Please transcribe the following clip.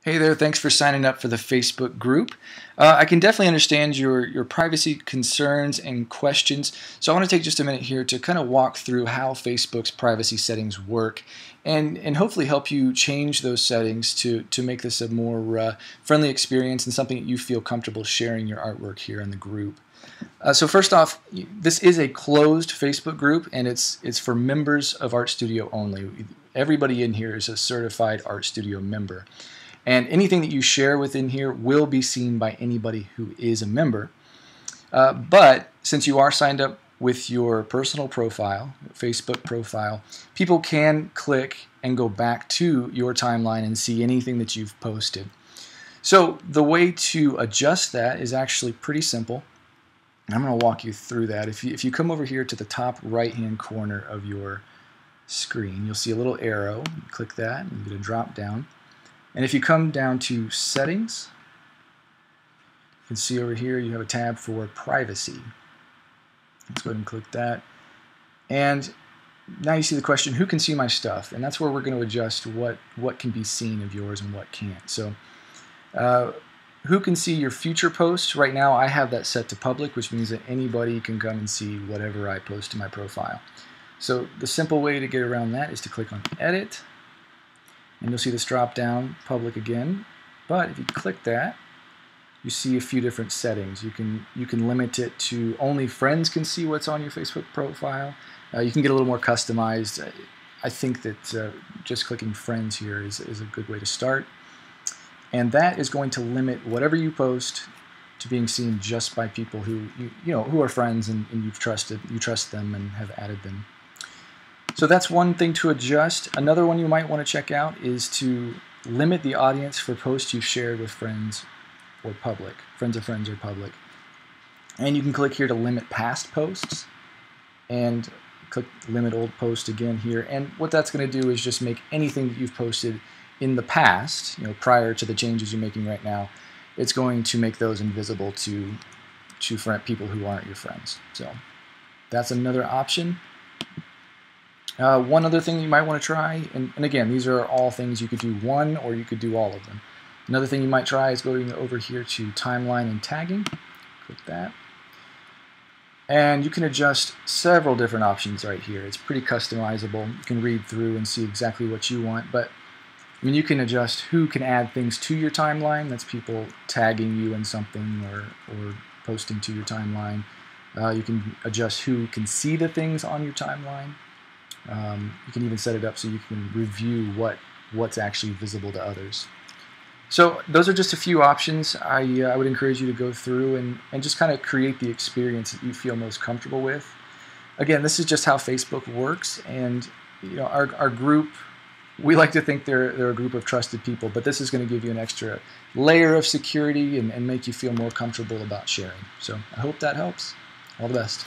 Hey there, thanks for signing up for the Facebook group. I can definitely understand your privacy concerns and questions, so I want to take just a minute here to kind of walk through how Facebook's privacy settings work and hopefully help you change those settings to make this a more friendly experience and something that you feel comfortable sharing your artwork here in the group. So first off, this is a closed Facebook group and it's for members of ArtStudio only. Everybody in here is a certified ArtStudio member. And anything that you share within here will be seen by anybody who is a member. But since you are signed up with your personal profile, Facebook profile, people can click and go back to your timeline and see anything that you've posted. So the way to adjust that is actually pretty simple. I'm going to walk you through that. If you come over here to the top right-hand corner of your screen, you'll see a little arrow. You click that and you get a drop down. And if you come down to Settings, you can see over here you have a tab for Privacy. Let's go ahead and click that. And now you see the question, who can see my stuff? And that's where we're going to adjust what can be seen of yours and what can't. So who can see your future posts? Right now I have that set to public, which means that anybody can come and see whatever I post to my profile. So the simple way to get around that is to click on Edit. And you'll see this drop down, public again. But if you click that, you see a few different settings. You can limit it to only friends can see what's on your Facebook profile. You can get a little more customized. I think that just clicking friends here is a good way to start. And that is going to limit whatever you post to being seen just by people who who are friends and you trust them and have added them. So that's one thing to adjust. Another one you might want to check out is to limit the audience for posts you've shared with friends or public. Friends of friends or public. And you can click here to limit past posts and click limit old post again here. And what that's going to do is just make anything that you've posted in the past, prior to the changes you're making right now, it's going to make those invisible to people who aren't your friends. So that's another option. One other thing you might want to try, and again, these are all things you could do one or you could do all of them. Another thing you might try is going over here to timeline and tagging. Click that. And you can adjust several different options right here. It's pretty customizable. You can read through and see exactly what you want, but you can adjust who can add things to your timeline. That's people tagging you in something or posting to your timeline. You can adjust who can see the things on your timeline. You can even set it up so you can review what's actually visible to others. So those are just a few options. I would encourage you to go through and just kind of create the experience that you feel most comfortable with. Again, this is just how Facebook works, and our group, we like to think they're a group of trusted people, but this is going to give you an extra layer of security and make you feel more comfortable about sharing. So I hope that helps. All the best.